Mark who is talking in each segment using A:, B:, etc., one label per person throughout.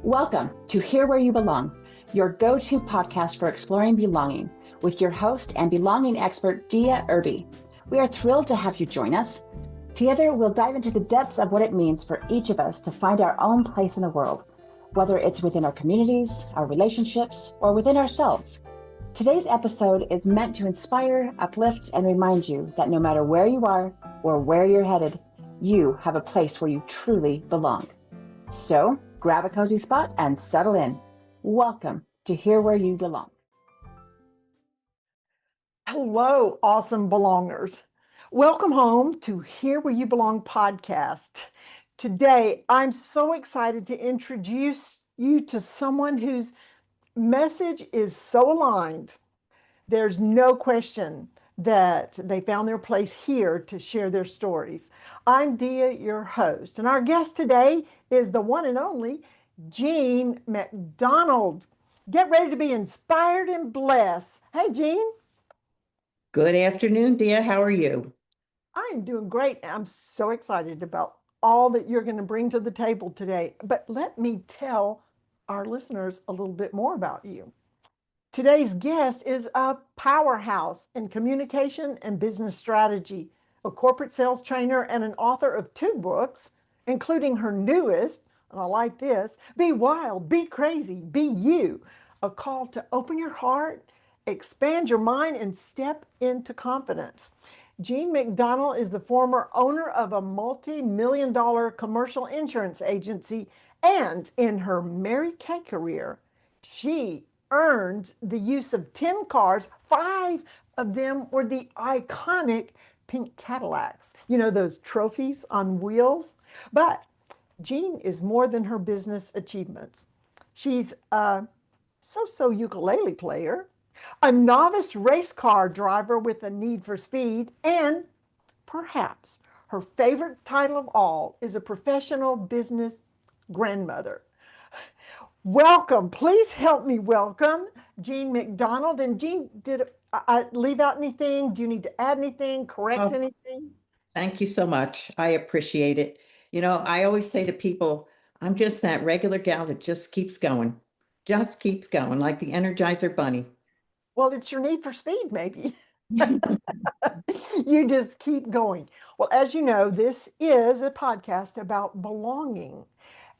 A: Welcome to Here Where You Belong, your go-to podcast for exploring belonging with your host and belonging expert, Dia Irby. We are thrilled to have you join us. Together, we'll dive into the depths of what it means for each of us to find our own place in the world, whether it's within our communities, our relationships, or within ourselves. Today's episode is meant to inspire, uplift, and remind you that no matter where you are or where you're headed, you have a place where you truly belong. So, grab a cozy spot and settle in. Welcome to Here Where You Belong.
B: Hello, awesome belongers. Welcome home to Here Where You Belong podcast. Today, I'm so excited to introduce you to someone whose message is so aligned. There's no question that they found their place here to share their stories. I'm Dia, your host, and our guest today is the one and only Jean MacDonald. Get ready to be inspired and blessed. Hey, Jean.
C: Good afternoon, Dia. How are you?
B: I'm doing great. I'm so excited about all that you're going to bring to the table today. But let me tell our listeners a little bit more about you. Today's guest is a powerhouse in communication and business strategy, a corporate sales trainer, and an author of 2 books, including her newest, and I like this, Be Wild, Be Crazy, Be You, a call to open your heart, expand your mind, and step into confidence. Jean MacDonald is the former owner of a multi-million-dollar commercial insurance agency, and in her Mary Kay career, she earned the use of 10 cars. 5 of them were the iconic Pink Cadillacs. You know, those trophies on wheels? But Jean is more than her business achievements. She's a so-so ukulele player, a novice race car driver with a need for speed, and perhaps her favorite title of all is a professional business grandmother. Welcome. Please help me welcome Jean MacDonald. And Jean, did I leave out anything? Do you need to add anything, correct anything?
C: Thank you so much. I appreciate it. You know, I always say to people, I'm just that regular gal that just keeps going, like the Energizer Bunny.
B: Well, it's your need for speed, maybe. You just keep going. Well, as you know, this is a podcast about belonging.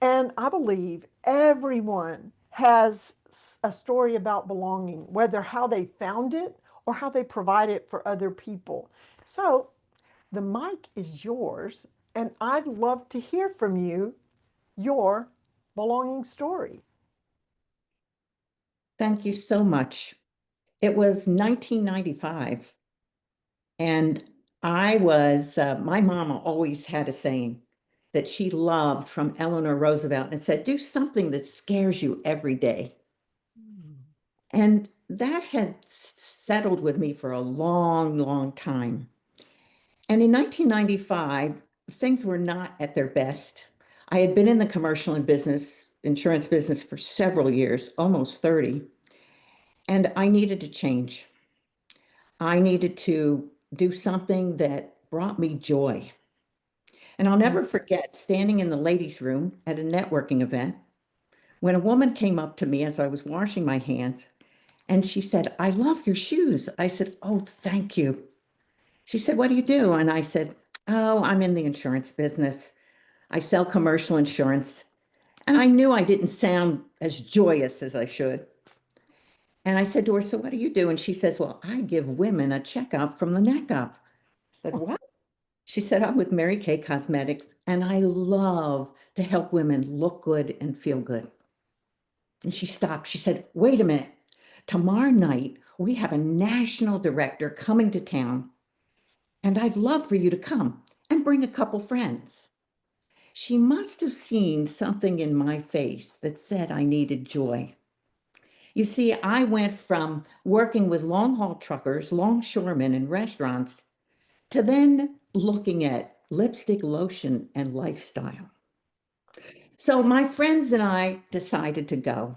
B: And I believe everyone has a story about belonging, whether how they found it or how they provide it for other people. So the mic is yours, and I'd love to hear from you, your belonging story.
C: Thank you so much. It was 1995, and my mama always had a saying that she loved from Eleanor Roosevelt, and it said, do something that scares you every day. And that had settled with me for a long, long time. And in 1995, things were not at their best. I had been in the commercial and insurance business for several years, almost 30, and I needed to change. I needed to do something that brought me joy. And I'll never forget standing in the ladies' room at a networking event when a woman came up to me as I was washing my hands, and she said, I love your shoes. I said, oh, thank you. She said, what do you do? And I said, oh, I'm in the insurance business. I sell commercial insurance. And I knew I didn't sound as joyous as I should. And I said to her, so what do you do? And she says, well, I give women a checkup from the neck up. I said, what? She said, I'm with Mary Kay Cosmetics, and I love to help women look good and feel good. And she stopped. She said, wait a minute. Tomorrow night, we have a national director coming to town, and I'd love for you to come and bring a couple friends. She must have seen something in my face that said I needed joy. You see, I went from working with long-haul truckers, longshoremen, and restaurants to then looking at lipstick, lotion, and lifestyle. So my friends and I decided to go.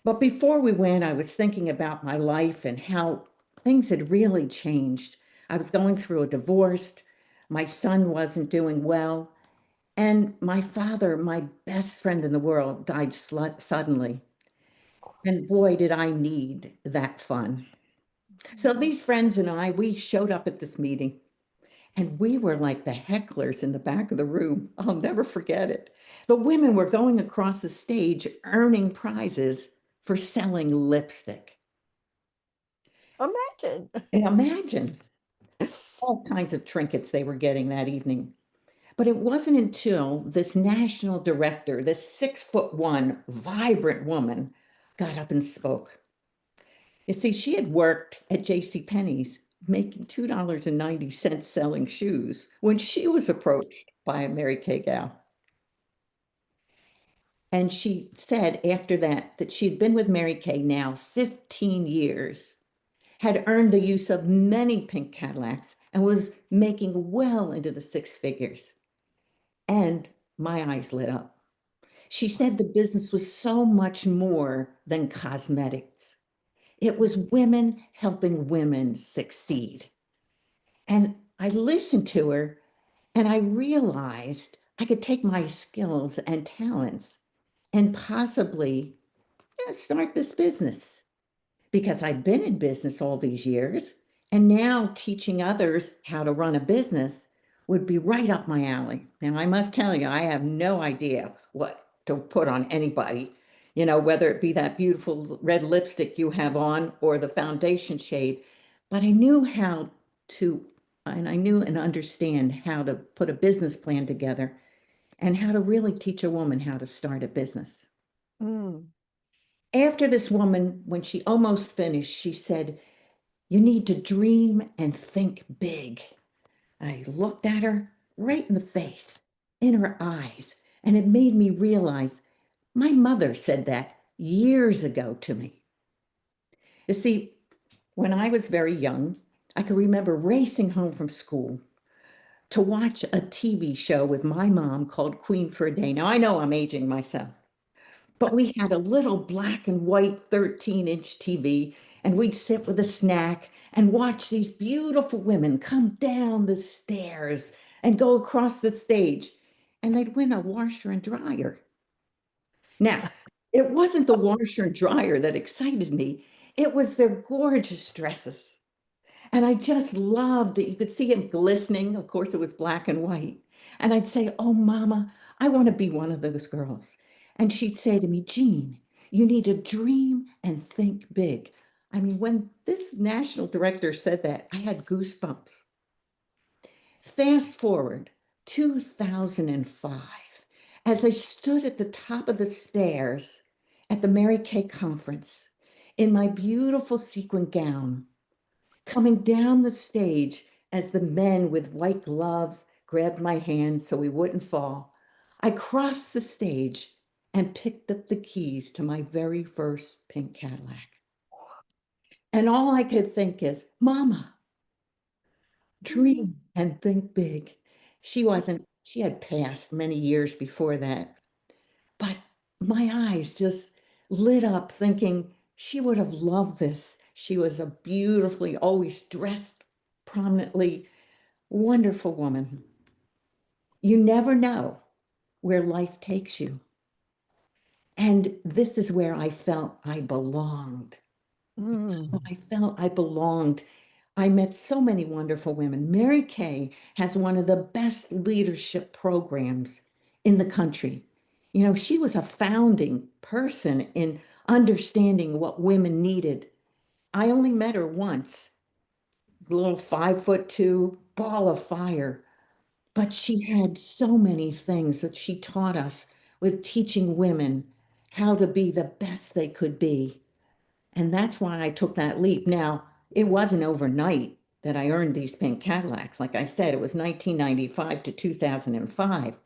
C: But before we went, I was thinking about my life and how things had really changed. I was going through a divorce. My son wasn't doing well. And my father, my best friend in the world, died suddenly. And boy, did I need that fun. So these friends and I, we showed up at this meeting and we were like the hecklers in the back of the room. I'll never forget it. The women were going across the stage earning prizes for selling lipstick.
B: Imagine.
C: Imagine all kinds of trinkets they were getting that evening. But it wasn't until this national director, this 6'1", vibrant woman, got up and spoke. You see, she had worked at J.C. Penney's, making $2.90 selling shoes when she was approached by a Mary Kay gal. And she said after that that she had been with Mary Kay now 15 years, had earned the use of many Pink Cadillacs, and was making well into the six figures. And my eyes lit up. She said the business was so much more than cosmetics. It was women helping women succeed. And I listened to her and I realized I could take my skills and talents and possibly start this business because I've been in business all these years. And now teaching others how to run a business would be right up my alley. And I must tell you, I have no idea what to put on anybody, whether it be that beautiful red lipstick you have on or the foundation shade. But I knew how to, and I knew and understand how to put a business plan together and how to really teach a woman how to start a business.
B: Mm.
C: After this woman, when she almost finished, she said, "You need to dream and think big." I looked at her right in the face, in her eyes, and it made me realize my mother said that years ago to me. You see, when I was very young, I can remember racing home from school to watch a TV show with my mom called Queen for a Day. Now, I know I'm aging myself, but we had a little black and white 13-inch TV, and we'd sit with a snack and watch these beautiful women come down the stairs and go across the stage, and they'd win a washer and dryer. Now, it wasn't the washer and dryer that excited me. It was their gorgeous dresses. And I just loved it. You could see it glistening. Of course, it was black and white. And I'd say, "Oh, Mama, I want to be one of those girls." And she'd say to me, "Jean, you need to dream and think big." I mean, when this national director said that, I had goosebumps. Fast forward 2005, as I stood at the top of the stairs at the Mary Kay conference in my beautiful sequin gown, coming down the stage as the men with white gloves grabbed my hand so we wouldn't fall, I crossed the stage and picked up the keys to my very first Pink Cadillac. And all I could think is, "Mama, dream and think big." She had passed many years before that. But my eyes just lit up thinking she would have loved this. She was a beautifully, always dressed prominently, wonderful woman. You never know where life takes you. And this is where I felt I belonged. I felt I belonged. I met so many wonderful women. Mary Kay has one of the best leadership programs in the country. She was a founding person in understanding what women needed. I only met her once, little 5'2" ball of fire, but she had so many things that she taught us with teaching women how to be the best they could be. And that's why I took that leap. Now, it wasn't overnight that I earned these Pink Cadillacs. Like I said, it was 1995 to 2005.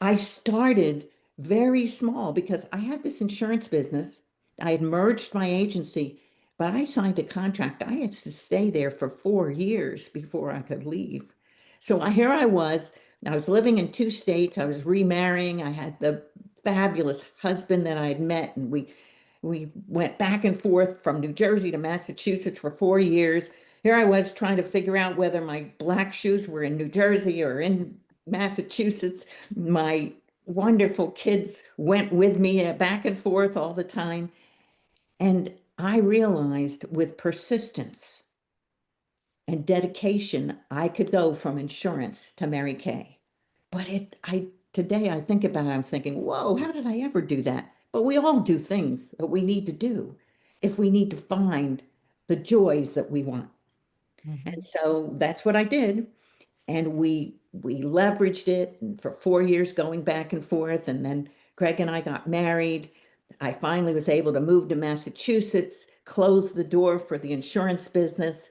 C: I started very small because I had this insurance business. I had merged my agency, but I signed a contract. I had to stay there for 4 years before I could leave. So here I was living in 2 states. I was remarrying. I had the fabulous husband that I had met, and we went back and forth from New Jersey to Massachusetts for 4 years. Here I was trying to figure out whether my black shoes were in New Jersey or in Massachusetts. My wonderful kids went with me back and forth all the time. And I realized with persistence and dedication, I could go from insurance to Mary Kay. But today I think about it, I'm thinking, whoa, how did I ever do that? But we all do things that we need to do if we need to find the joys that we want. And so that's what I did. And we leveraged it for 4 years going back and forth. And then Greg and I got married. I finally was able to move to Massachusetts, close the door for the insurance business,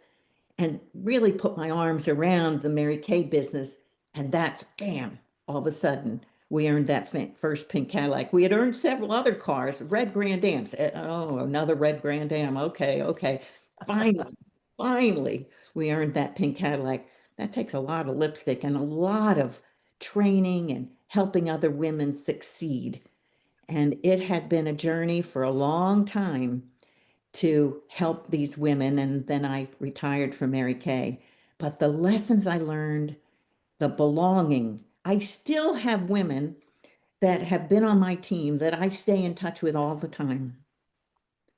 C: and really put my arms around the Mary Kay business. And that's bam, all of a sudden, we earned that first Pink Cadillac. We had earned several other cars, red Grand Ams. Oh, another red Grand Am. Okay, okay. Finally, we earned that Pink Cadillac. That takes a lot of lipstick and a lot of training and helping other women succeed. And it had been a journey for a long time to help these women. And then I retired from Mary Kay. But the lessons I learned, the belonging, I still have women that have been on my team that I stay in touch with all the time.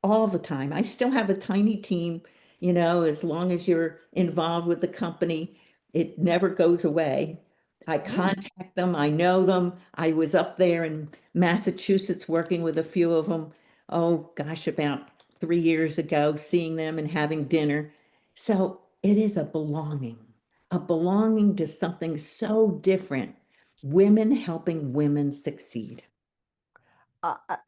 C: All the time. I still have a tiny team, as long as you're involved with the company, it never goes away. I contact them, I know them. I was up there in Massachusetts working with a few of them, oh gosh, about 3 years ago, seeing them and having dinner. So it is a belonging to something so different, women helping women succeed.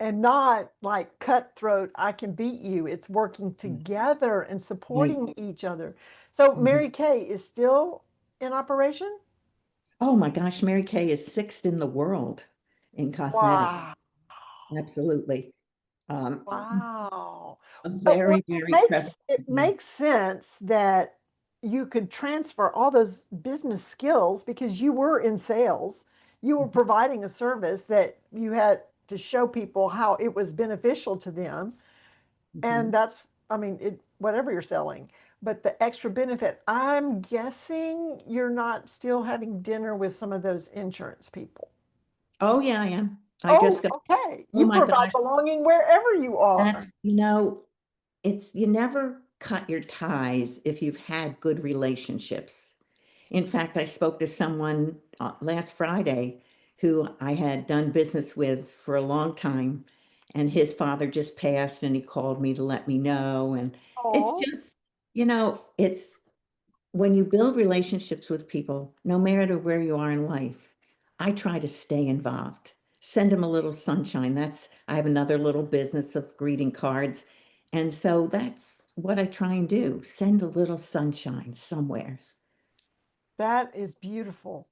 B: And not like cutthroat, I can beat you. It's working together and
C: Right.
B: supporting each other. So
C: Mhm.
B: Mary Kay is still in operation?
C: Oh my gosh, Mary Kay is sixth in the world in cosmetics.
B: Wow.
C: Absolutely. Um,
B: Wow.
C: a
B: Well,
C: very,
B: it
C: very
B: makes
C: credible
B: it
C: company.
B: makes sense that you could transfer all those business skills because you were in sales. You were providing a service that you had to show people how it was beneficial to them. And
C: Mhm.
B: that's, I mean, whatever you're selling. But the extra benefit, I'm guessing you're not still having dinner with some of those insurance people.
C: Oh yeah, I am. I just
B: Oh,
C: got,
B: okay.
C: oh
B: You
C: my
B: provide
C: gosh,
B: belonging wherever you
C: that's,
B: are.
C: it's, you never cut your ties if you've had good relationships. In fact, I spoke to someone last Friday who I had done business with for a long time, and his father just passed, and he called me to let me know. And it's
B: Oh,
C: just, it's when you build relationships with people, no matter where you are in life, I try to stay involved. Send them a little sunshine. I have another little business of greeting cards. And so that's what I try and do. Send a little sunshine somewhere.
B: that is beautiful,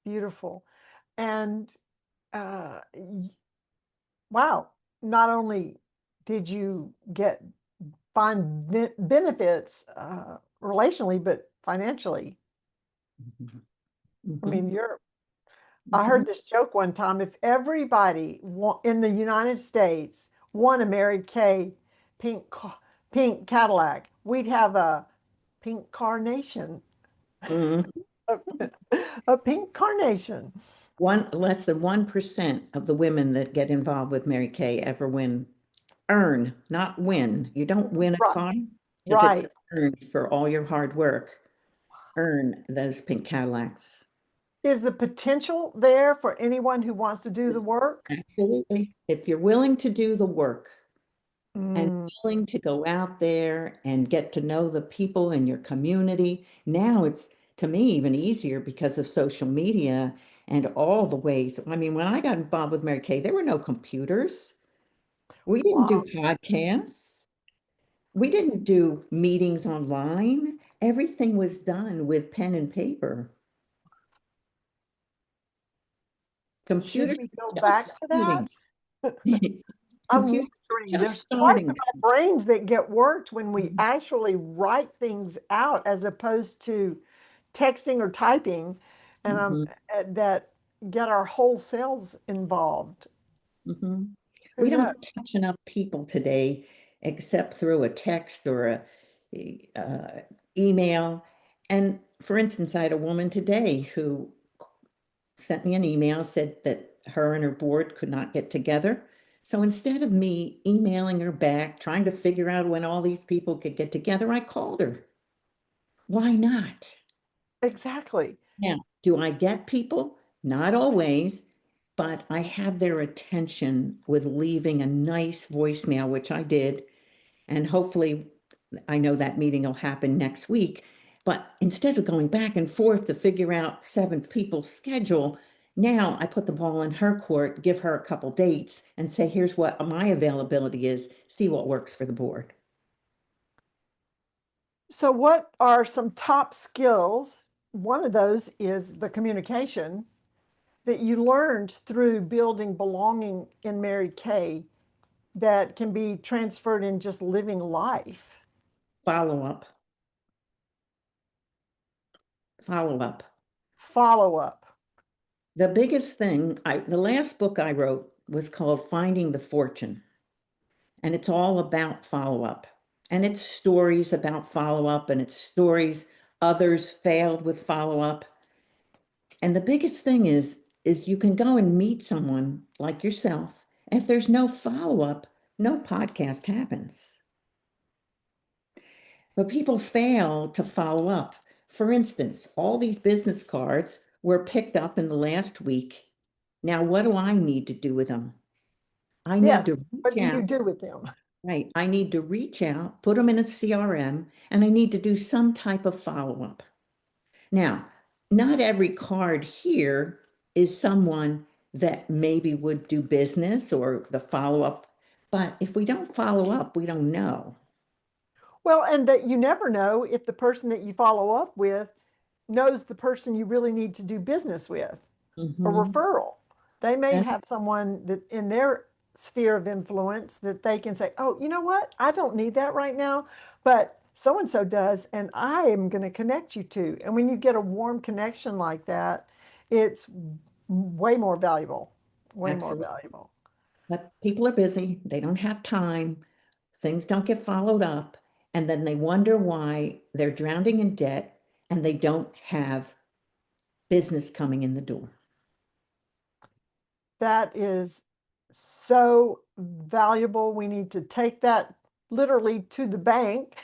B: beautiful. And uh, wow, not only did you find benefits relationally, but financially.
C: Mhm.
B: I mean,
C: Mhm.
B: I
C: Mhm.
B: heard this joke one time. If everybody in the United States won a Mary Kay pink Cadillac, we'd have a pink carnation,
C: Mhm.
B: a, a pink carnation.
C: Less than 1% of the women that get involved with Mary Kay ever earn, not win. You don't win a
B: Right,
C: car because it's
B: right.
C: earned for all your hard work. Earn those pink Cadillacs.
B: Is the potential there for anyone who wants to do the
C: Yes,
B: work?
C: absolutely. If you're willing to do the work and
B: Mm,
C: willing to go out there and get to know the people in your community, now it's to me even easier because of social media and all the ways. I mean, when I got involved with Mary Kay, there were no computers. We didn't do
B: wow.
C: podcasts. We didn't do meetings online. Everything was done with pen and paper.
B: Should
C: Computers
B: we go
C: are
B: back
C: just
B: to that?
C: starting.
B: I'm
C: Computers
B: wondering,
C: are just
B: there's parts
C: starting.
B: of our brains that get worked when we actually write things out as opposed to texting or typing, and
C: Mhm,
B: that get our whole selves involved.
C: mhm.
B: Who
C: We
B: knows?
C: don't touch enough people today except through a text or uh, email. And for instance, I had a woman today who sent me an email, said that her and her board could not get together. So instead of me emailing her back, trying to figure out when all these people could get together, I called her. Why not?
B: Exactly.
C: Now, do I get people? Not always, but I have their attention with leaving a nice voicemail, which I did. And hopefully, I know that meeting will happen next week. But instead of going back and forth to figure out 7 people's schedule, now I put the ball in her court, give her a couple dates, and say, here's what my availability is, see what works for the board.
B: So, what are some top skills? One of those is the communication that you learned through building belonging in Mary Kay that can be transferred in just living life.
C: Follow up. Follow up.
B: Follow up.
C: The biggest thing, the last book I wrote was called Finding the Fortune. And it's all about follow up. And it's stories about follow up, and it's stories others failed with follow up. And the biggest thing is you can go and meet someone like yourself. And if there's no follow up, no podcast happens. But people fail to follow up. For instance, all these business cards were picked up in the last week. Now, what do I need to do with them? I need
B: Yes.
C: to
B: What
C: reach
B: do you
C: out.
B: do with them?
C: Right. I need to reach out, put them in a CRM, and I need to do some type of follow up. Now, not every card here is someone that maybe would do business or the follow up. But if we don't follow up, we don't know.
B: Well, and that you never know if the person that you follow up with knows the person you really need to do business with, a referral. They may
C: And
B: have someone that in their sphere of influence that they can say, oh, you know what? I don't need that right now, but so and so does, and I am going to connect you to. And when you get a warm connection like that, it's way more valuable, way more
C: absolutely.
B: valuable.
C: But people are busy, they don't have time, things don't get followed up, and then they wonder why they're drowning in debt and they don't have business coming in the door.
B: That is so valuable. We need to take that literally to the bank.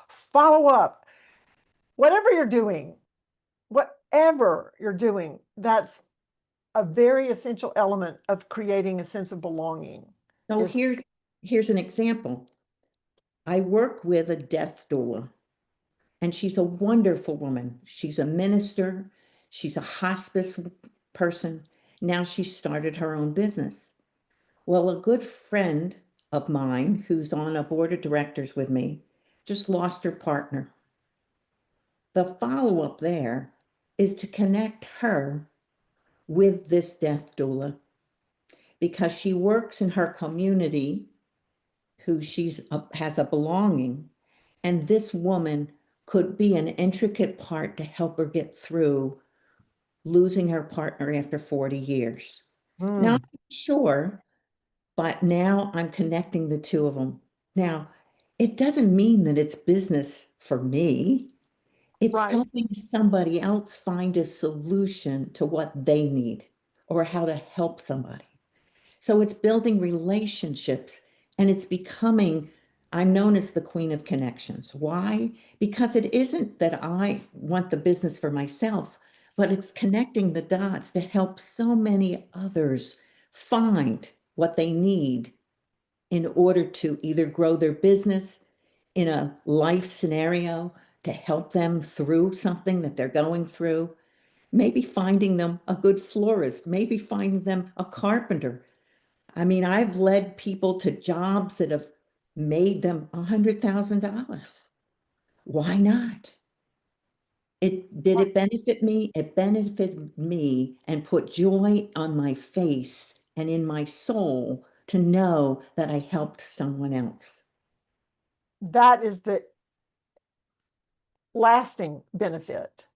B: Follow up. Whatever you're doing, that's a very essential element of creating a sense of belonging.
C: So
B: Is
C: here's an example. I work with a death doula, and she's a wonderful woman. She's a minister, she's a hospice person. Now she started her own business. Well, a good friend of mine who's on a board of directors with me just lost her partner. The follow up there is to connect her with this death doula because she works in her community who has a belonging, and this woman could be an intricate part to help her get through losing her partner after 40 years. Now, I'm not sure, but now I'm connecting the two of them. Now, it doesn't mean that it's business for me. It's
B: right.
C: helping somebody else find a solution to what they need or how to help somebody. So it's building relationships, and it's becoming, I'm known as the queen of connections. Why? Because it isn't that I want the business for myself, but it's connecting the dots to help so many others find what they need in order to either grow their business in a life scenario to help them through something that they're going through, maybe finding them a good florist, maybe finding them a carpenter. I mean, I've led people to jobs that have made them $100,000. Why not? Did it benefit me? It benefited me and put joy on my face and in my soul to know that I helped someone else.
B: That is the lasting benefit.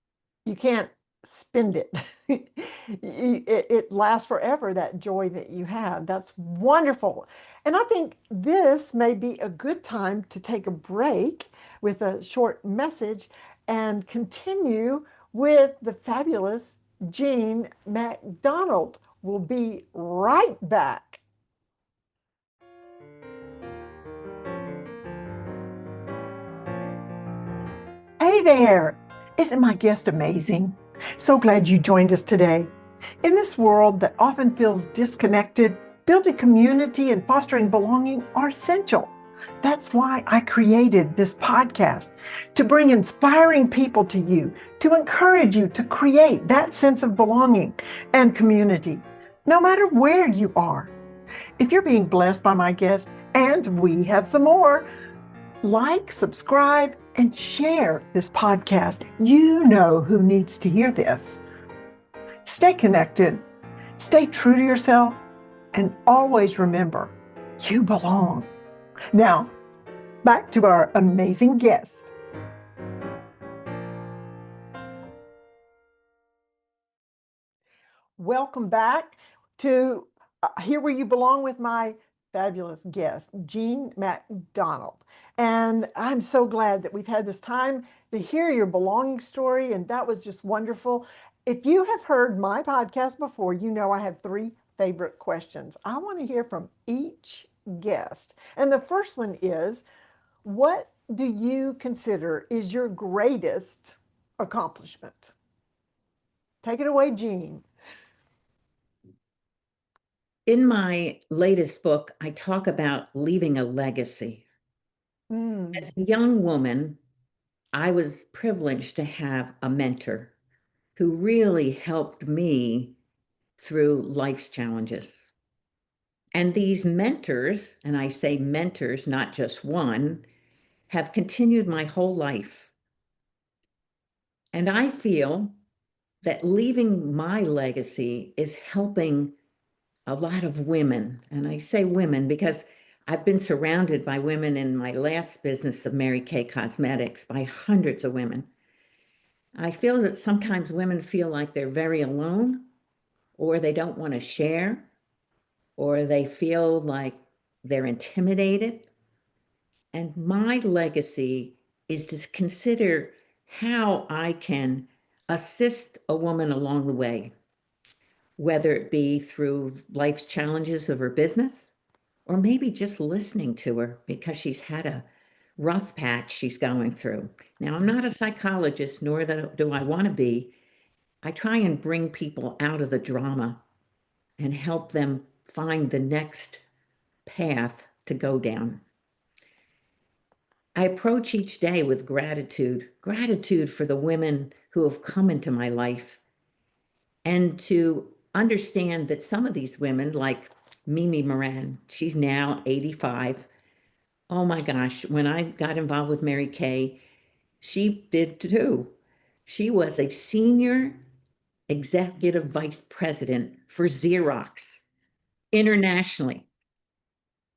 B: You can't spend it. It lasts forever, that joy that you have. That's wonderful. And I think this may be a good time to take a break with a short message and continue with the fabulous Jean MacDonald. We'll be right back. Hey there! Isn't my guest amazing? So glad you joined us today. In this world that often feels disconnected, building community and fostering belonging are essential. That's why I created this podcast, to bring inspiring people to you, to encourage you to create that sense of belonging and community, no matter where you are. If you're being blessed by my guest, and we have some more, like, subscribe, and share this podcast. You know who needs to hear this. Stay connected, stay true to yourself, and always remember, you belong. Now, back to our amazing guest. Welcome back to Here Where You Belong with my fabulous guest, Jean MacDonald. And I'm so glad that we've had this time to hear your belonging story, and that was just wonderful. If you have heard my podcast before, you know I have 3 favorite questions. I want to hear from each guest. And the first one is, what do you consider is your greatest accomplishment? Take it away, Jean.
C: In my latest book, I talk about leaving a legacy. As a young woman, I was privileged to have a mentor who really helped me through life's challenges. And these mentors, and I say mentors, not just one, have continued my whole life. And I feel that leaving my legacy is helping a lot of women. And I say women because I've been surrounded by women in my last business of Mary Kay Cosmetics, by hundreds of women. I feel that sometimes women feel like they're very alone, or they don't want to share, or they feel like they're intimidated. And my legacy is to consider how I can assist a woman along the way, whether it be through life's challenges of her business, or maybe just listening to her because she's had a rough patch she's going through. Now, I'm not a psychologist, nor do I want to be. I try and bring people out of the drama and help them find the next path to go down. I approach each day with gratitude for the women who have come into my life, and to understand that some of these women, like Mimi Moran, she's now 85. Oh my gosh, when I got involved with Mary Kay, she did too. She was a senior executive vice president for Xerox internationally.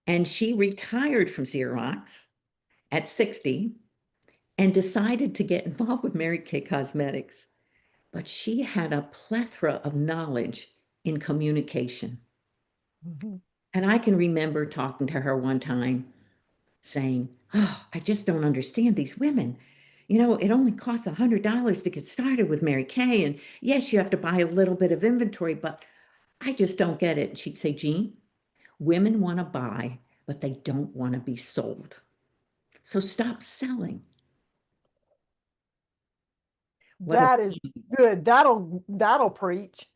C: And she retired from Xerox at 60 and decided to get involved with Mary Kay Cosmetics. But she had a plethora of knowledge in communication.
B: Mm-hmm.
C: And I can remember talking to her one time saying, "Oh, I just don't understand these women. You know, it only costs $100 to get started with Mary Kay. And yes, you have to buy a little bit of inventory, but I just don't get it." And she'd say, "Jean, women want to buy, but they don't want to be sold. So stop selling."
B: That is good. That'll preach.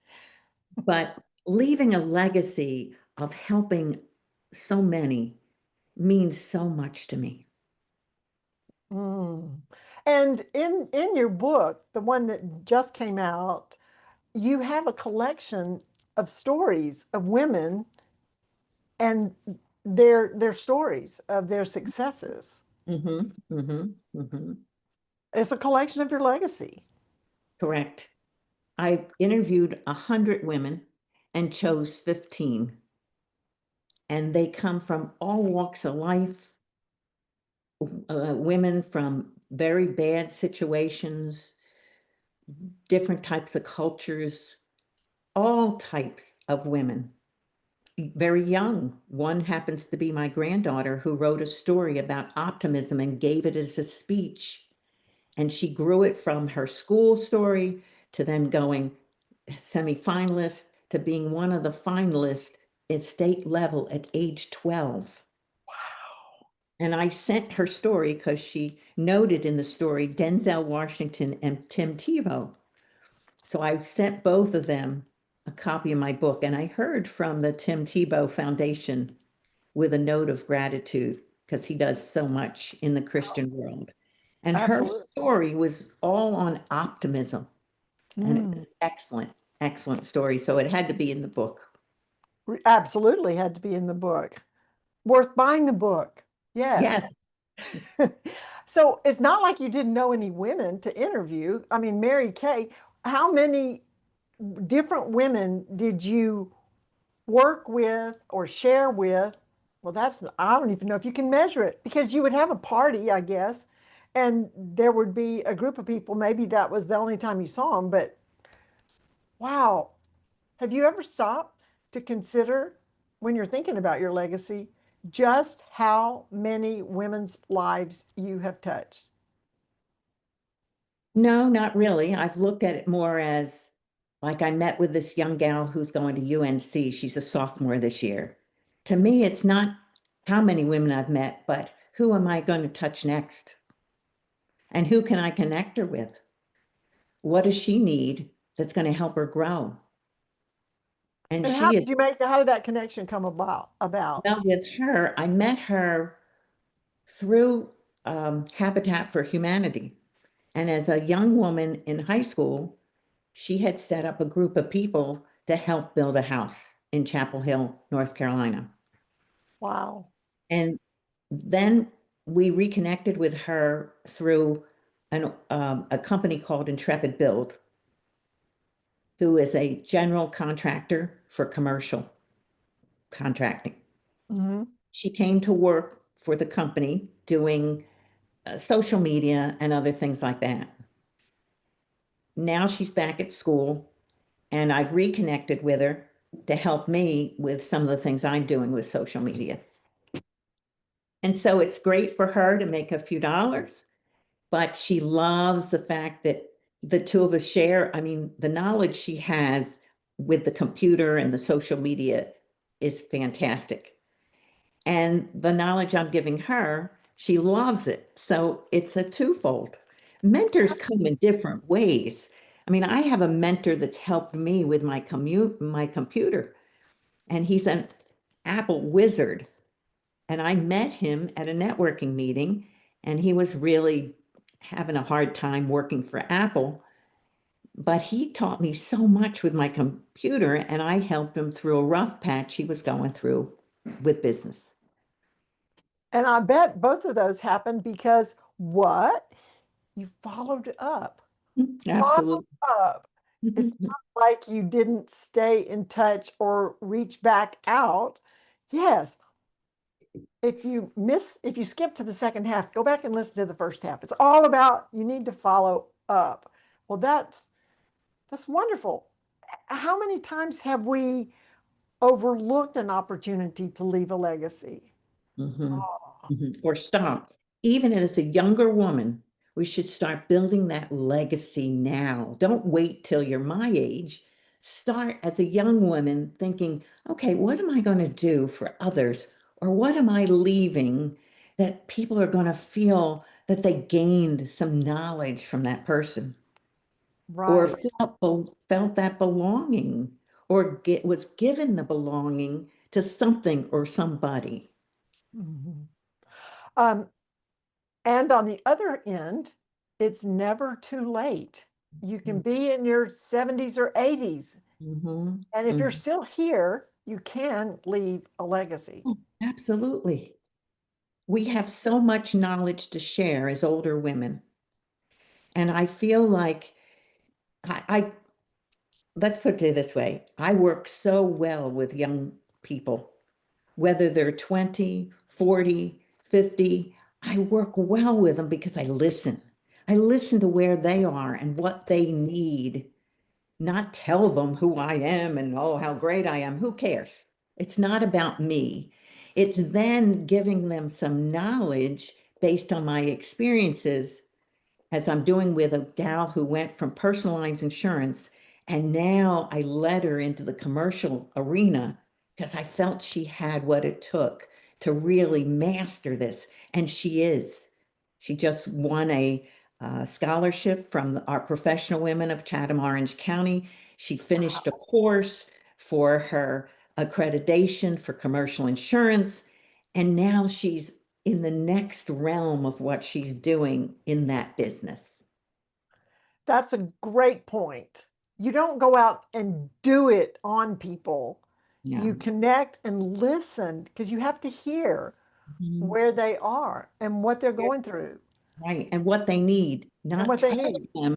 C: But leaving a legacy of helping so many means so much to me.
B: Mm. And in your book, the one that just came out, you have a collection of stories of women and their stories of their successes.
C: Mm-hmm, mm-hmm, mm-hmm.
B: It's a collection of your legacy.
C: Correct. I interviewed 100 women and chose 15. And they come from all walks of life, women from very bad situations, different types of cultures, all types of women. Very young. One happens to be my granddaughter, who wrote a story about optimism and gave it as a speech. And she grew it from her school story to then going semifinalist to being one of the finalists at state level at age 12.
B: Wow.
C: And I sent her story because she noted in the story Denzel Washington and Tim Tebow. So I sent both of them a copy of my book, and I heard from the Tim Tebow Foundation with a note of gratitude because he does so much in the Christian world. And her
B: Absolutely.
C: story was all on optimism, and it was excellent, excellent story. So it had to be in the book.
B: Absolutely had to be in the book. Worth buying the book. Yes.
C: Yes.
B: So it's not like you didn't know any women to interview. I mean, Mary Kay, how many different women did you work with or share with? Well, I don't even know if you can measure it because you would have a party, I guess, and there would be a group of people. Maybe that was the only time you saw them, but wow. Have you ever stopped to consider when you're thinking about your legacy just how many women's lives you have touched?
C: No, not really. I've looked at it more as like I met with this young gal who's going to UNC. She's a sophomore this year. To me, it's not how many women I've met, but who am I going to touch next? And who can I connect her with? What does she need that's going to help her grow? And
B: And how
C: she is,
B: how did that connection come about?
C: now with her, I met her through Habitat for Humanity. And as a young woman in high school, she had set up a group of people to help build a house in Chapel Hill, North Carolina.
B: Wow.
C: And then we reconnected with her through a company called Intrepid Build, who is a general contractor for commercial contracting.
B: Mm-hmm.
C: She came to work for the company doing social media and other things like that. Now she's back at school, and I've reconnected with her to help me with some of the things I'm doing with social media. And so it's great for her to make a few dollars, but she loves the fact that the two of us share. I mean, the knowledge she has with the computer and the social media is fantastic. And the knowledge I'm giving her, she loves it. So it's a twofold. Mentors come in different ways. I mean, I have a mentor that's helped me with my computer, and he's an Apple wizard. And I met him at a networking meeting, and he was really having a hard time working for Apple. But he taught me so much with my computer, and I helped him through a rough patch he was going through with business.
B: And I bet both of those happened because what? You followed up. Followed
C: Absolutely.
B: up. It's not like you didn't stay in touch or reach back out. Yes. If you skip to the second half, go back and listen to the first half. It's all about you need to follow up. Well, that's wonderful. How many times have we overlooked an opportunity to leave a legacy?
C: Mhm,
B: Oh,
C: mhm. Or stop. Even as a younger woman, we should start building that legacy now. Don't wait till you're my age. Start as a young woman thinking, okay, what am I going to do for others? Or what am I leaving that people are going to feel that they gained some knowledge from that person? Or
B: right.
C: felt that belonging, or was given the belonging to something or somebody.
B: Mhm. Um, and on the other end, it's never too late. You can be in your 70s or 80s.
C: Mm-hmm.
B: And if you're
C: Mm-hmm.
B: still here, you can leave a legacy.
C: Oh, absolutely. We have so much knowledge to share as older women. And I feel like I let's put it this way. I work so well with young people, whether they're 20, 40, 50. I work well with them because I listen. I listen to where they are and what they need, not tell them who I am and oh, how great I am. Who cares? It's not about me. It's then giving them some knowledge based on my experiences, as I'm doing with a gal who went from personal lines insurance And now I led her into the commercial arena because I felt she had what it took to really master this. And she is. She just won a scholarship from our professional women of Chatham Orange County. She finished a course for her accreditation for commercial insurance. And now she's in the next realm of what she's doing in that business.
B: That's a great point. You don't go out and do it on people.
C: Yeah.
B: You connect and listen because you have to hear
C: Mhm.
B: where they are and what they're going through
C: Right. And what they need,
B: and
C: not
B: what they
C: telling
B: need.
C: them,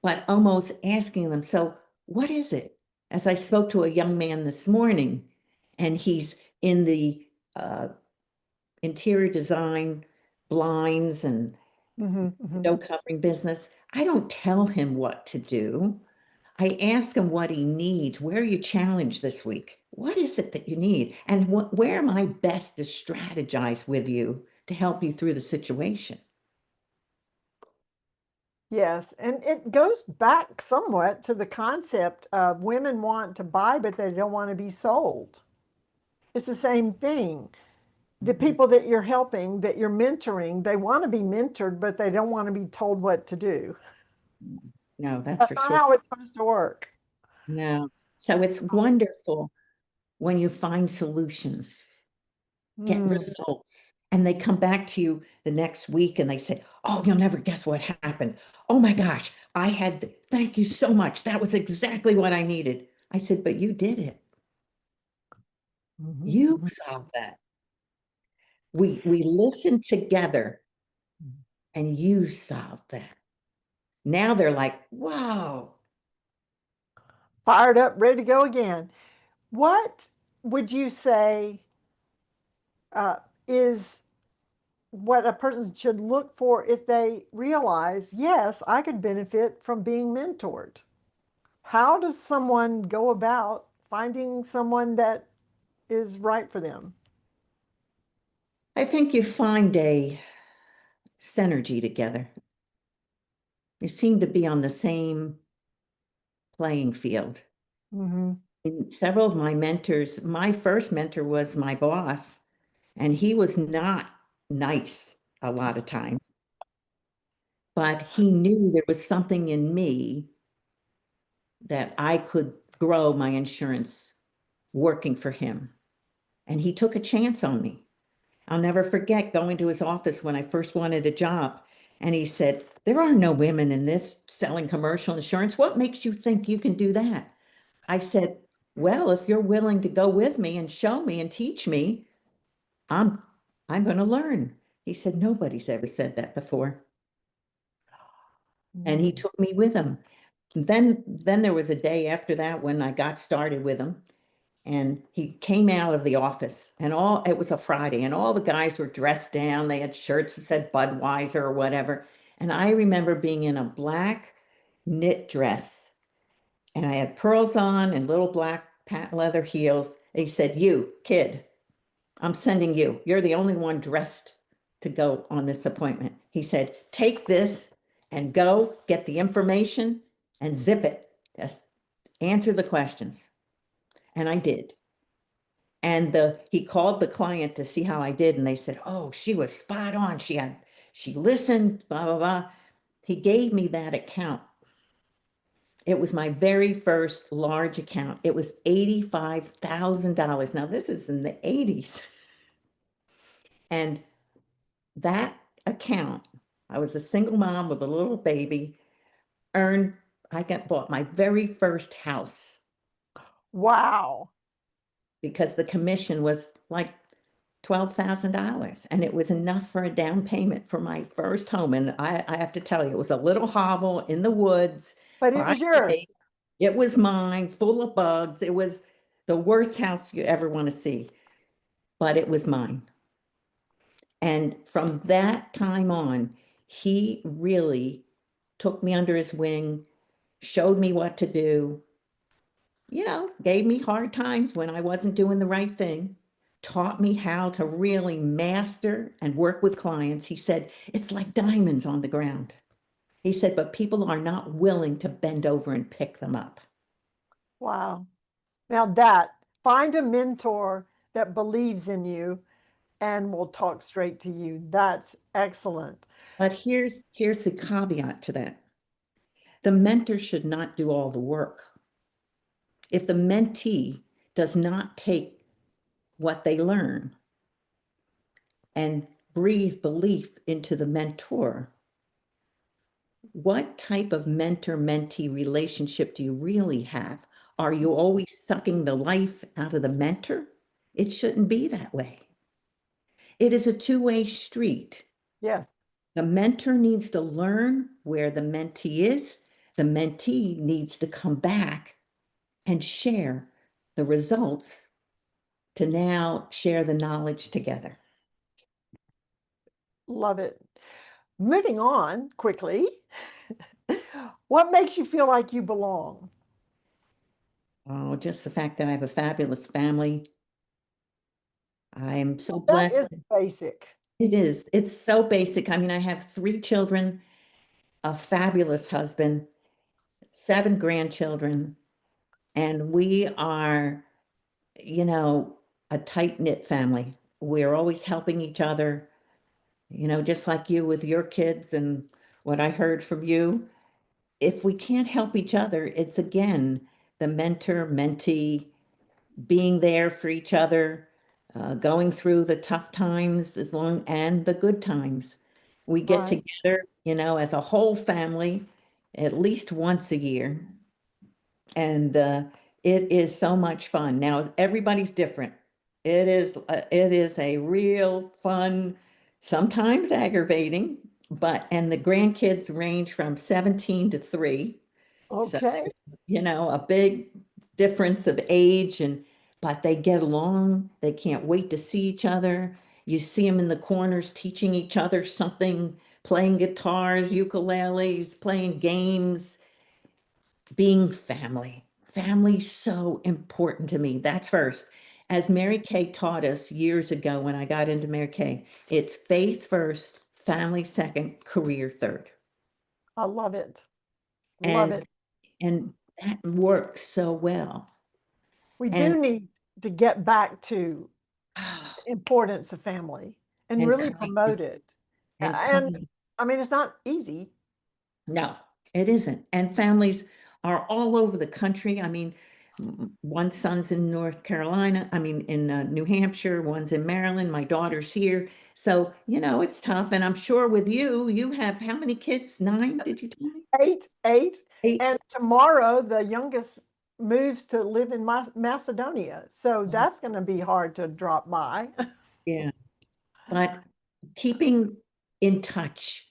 C: but almost asking them, so what is it? As I spoke to a young man this morning, and he's in the interior design, blinds and window covering business. I don't tell him what to do. I ask him what he needs. Where are you challenged this week? What is it that you need? And where am I best to strategize with you to help you through the situation?
B: Yes, and it goes back somewhat to the concept of women want to buy, but they don't want to be sold. It's the same thing. The people that you're helping, that you're mentoring, they want to be mentored, but they don't want to be told what to do.
C: No, that's
B: That's
C: for
B: not
C: sure.
B: how it's supposed to work.
C: No. So it's wonderful when you find solutions, get
B: Mm.
C: results, and they come back to you the next week and they say, oh, you'll never guess what happened. Oh my gosh, thank you so much. That was exactly what I needed. I said, but you did it. You solved that. We listened together and you solved that. Now they're like, wow.
B: Fired up, ready to go again. What would you say uh, is what a person should look for if they realize, yes, I could benefit from being mentored? How does someone go about finding someone that is right for them?
C: I think you find a synergy together. You seem to be on the same playing field.
B: Mm-hmm.
C: And several of my mentors, my first mentor was my boss, and he was not nice a lot of times, but he knew there was something in me that I could grow my insurance working for him. And he took a chance on me. I'll never forget going to his office when I first wanted a job. And he said, there are no women in this selling commercial insurance. What makes you think you can do that? I said, well, if you're willing to go with me and show me and teach me, I'm I'm going to learn. He said, nobody's ever said that before. And he took me with him. Then there was a day after that when I got started with him, and he came out of the office, and it was a Friday, and all the guys were dressed down. They had shirts that said Budweiser or whatever. And I remember being in a black knit dress, and I had pearls on and little black patent leather heels. And he said, you kid, I'm sending you. You're the only one dressed to go on this appointment. He said, take this and go get the information and zip it. Just answer the questions. And I did. And he called the client to see how I did. And they said, oh, she was spot on. She listened, blah, blah, blah. He gave me that account. It was my very first large account. It was $85,000. Now, this is in the 80s. And that account, I was a single mom with a little baby, bought my very first house
B: Wow.
C: because the commission was like $12,000, and it was enough for a down payment for my first home. And I have to tell you, it was a little hovel in the woods.
B: But it was yours.
C: It was mine, full of bugs. It was the worst house you ever want to see, but it was mine. And from that time on, he really took me under his wing, showed me what to do, gave me hard times when I wasn't doing the right thing, taught me how to really master and work with clients. He said, it's like diamonds on the ground. He said, but people are not willing to bend over and pick them up.
B: Wow. Now find a mentor that believes in you and will talk straight to you. That's excellent.
C: But here's the caveat to that. The mentor should not do all the work. If the mentee does not take what they learn and breathe belief into the mentor, what type of mentor-mentee relationship do you really have? Are you always sucking the life out of the mentor? It shouldn't be that way. It is a two-way street.
B: Yes.
C: The mentor needs to learn where the mentee is. The mentee needs to come back and share the results to now share the knowledge together.
B: Love it. Moving on quickly. What makes you feel like you belong?
C: Oh, just the fact that I have a fabulous family. I am so
B: That
C: blessed.
B: is basic.
C: It is. It's so basic. I mean, I have 3 children, a fabulous husband, 7 grandchildren, and we are, a tight-knit family. We're always helping each other, just like you with your kids and what I heard from you. If we can't help each other, it's again the mentor, mentee, being there for each other, going through the tough times and the good times. We get
B: Right.
C: together, as a whole family at least once a year. And it is so much fun. Now, everybody's different. It is a real fun, sometimes aggravating, and the grandkids range from 17 to 3. So
B: Okay.
C: there's, a big difference of age but they get along. They can't wait to see each other. You see them in the corners teaching each other something, playing guitars, ukuleles, playing games, being family. Family's so important to me. That's first. As Mary Kay taught us years ago when I got into Mary Kay, it's faith first, family second, career third.
B: I love it. Love
C: And
B: it.
C: and that works so well.
B: We
C: And
B: do need to get back to the importance of family and
C: and
B: really promote
C: kindness
B: it.
C: and
B: And
C: kindness.
B: I mean, it's not easy.
C: No, it isn't. And families are all over the country. I mean, one son's in North Carolina, I mean, in New Hampshire, one's in Maryland, my daughter's here. So, it's tough. And I'm sure with you, you have how many kids? 9, did you tell me?
B: Eight.
C: 8.
B: And tomorrow, the youngest moves to live in Macedonia. So
C: Oh,
B: that's going to be hard to drop by.
C: yeah. But keeping in touch,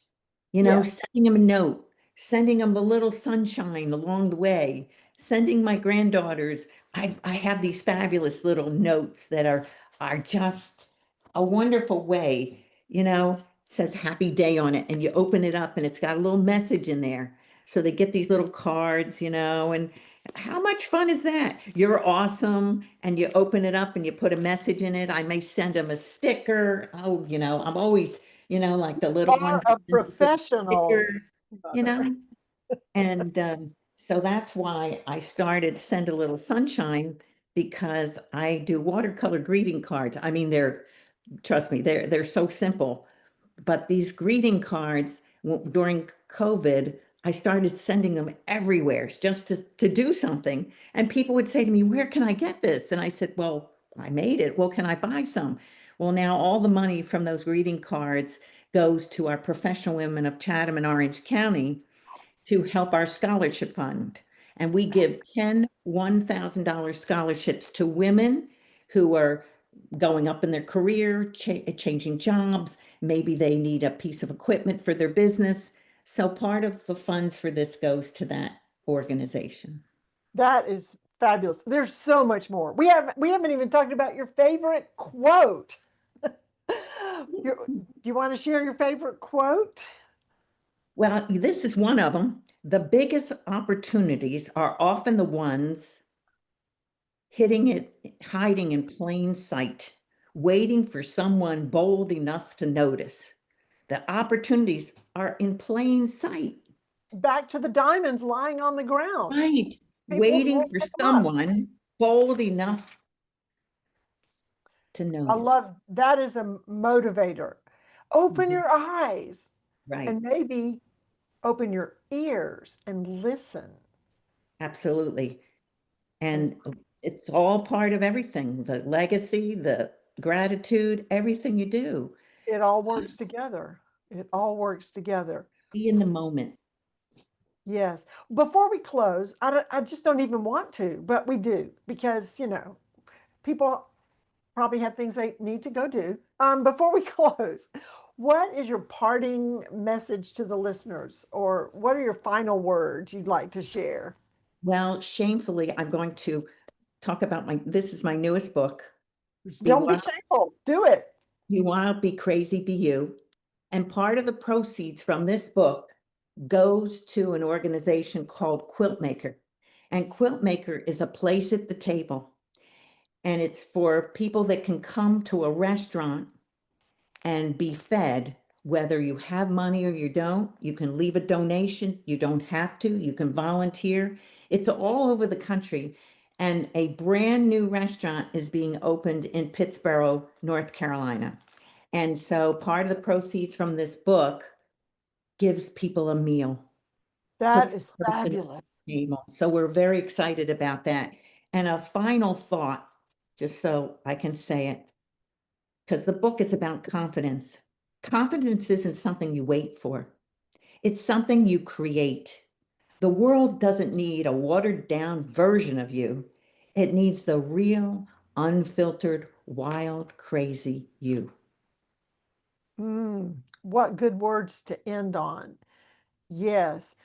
B: Yes.
C: sending them a note, sending them a little sunshine along the way, sending my granddaughters. I have these fabulous little notes that are just a wonderful way, says happy day on it. And you open it up and it's got a little message in there. So they get these little cards, and how much fun is that? You're awesome. And you open it up and you put a message in it. I may send them a sticker. Oh, I'm always, like the little
B: Are
C: ones
B: a
C: that send the little
B: professional
C: stickers, you
B: mother.
C: know? And so that's why I started Send a Little Sunshine, because I do watercolor greeting cards. I mean, trust me, they're so simple. But these greeting cards during COVID, I started sending them everywhere just to do something. And people would say to me, "Where can I get this?" And I said, "Well, I made it. Well, can I buy some?" Well, now all the money from those greeting cards goes to our professional women of Chatham and Orange County to help our scholarship fund. And we give 10 $1,000 scholarships to women who are going up in their career, changing jobs. Maybe they need a piece of equipment for their business. So part of the funds for this goes to that organization.
B: That is fabulous. There's so much more. We haven't even talked about your favorite quote. Do you want to share your favorite quote?
C: Well, this is one of them. The biggest opportunities are often the ones hiding in plain sight, waiting for someone bold enough to notice. The opportunities are in plain sight.
B: Back to the diamonds lying on the ground.
C: Right. waiting
B: won't
C: for
B: pick 'em up.
C: someone bold enough to
B: I
C: notice.
B: love that is a motivator. Open
C: Mhm.
B: your eyes
C: Right.
B: and maybe open your ears and listen.
C: Absolutely.
B: And
C: And it's all part of everything, the legacy, the gratitude, everything you do.
B: it all
C: Stop,
B: works together. It all works together.
C: be in the moment.
B: Yes. Before we close, I just don't even want to, but we do because, people probably have things they need to go do. Before we close, what is your parting message to the listeners, or what are your final words you'd like to share?
C: Well, shamefully, I'm going to talk about this is my newest book, Be
B: Don't be
C: Wild,
B: shameful. Do it.
C: Be Wild, Be Crazy, Be You. And part of the proceeds from this book goes to an organization called Quilt Maker. And Quilt Maker is a place at the table. And it's for people that can come to a restaurant and be fed, whether you have money or you don't. You can leave a donation. You don't have to. You can volunteer. It's all over the country. And a brand new restaurant is being opened in Pittsboro, North Carolina. And so part of the proceeds from this book gives people a meal,
B: That
C: puts a
B: is
C: person at
B: fabulous.
C: the table. So we're very excited about that. And a final thought, just so I can say it, because the book is about confidence. Confidence isn't something you wait for. It's something you create. The world doesn't need a watered down version of you. It needs the real, unfiltered, wild, crazy you.
B: What good words to end on. Yes,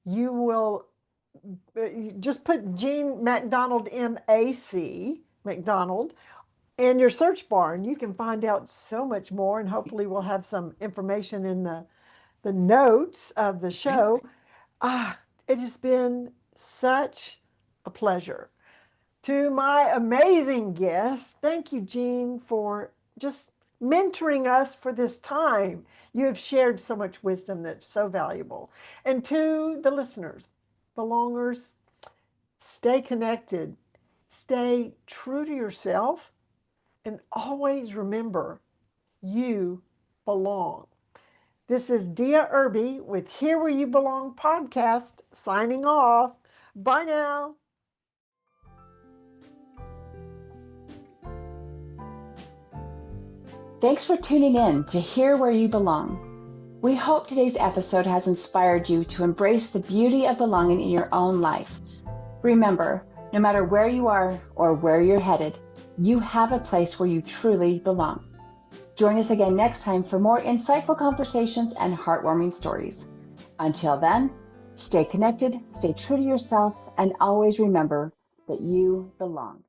B: you will just put Jean MacDonald, MacDonald, in your search bar, and you can find out so much more. And hopefully, we'll have some information in the notes of the
C: Right?
B: show. It has been such a pleasure. To my amazing guest, thank you, Jean, for just mentoring us for this time. You have shared so much wisdom that's so valuable. And to the listeners, belongers, stay connected, stay true to yourself, and always remember you belong. This is Dia Irby with Here Where You Belong podcast, signing off. Bye now.
A: Thanks for tuning in to Hear Where You Belong. We hope today's episode has inspired you to embrace the beauty of belonging in your own life. Remember, no matter where you are or where you're headed, you have a place where you truly belong. Join us again next time for more insightful conversations and heartwarming stories. Until then, stay connected, stay true to yourself, and always remember that you belong.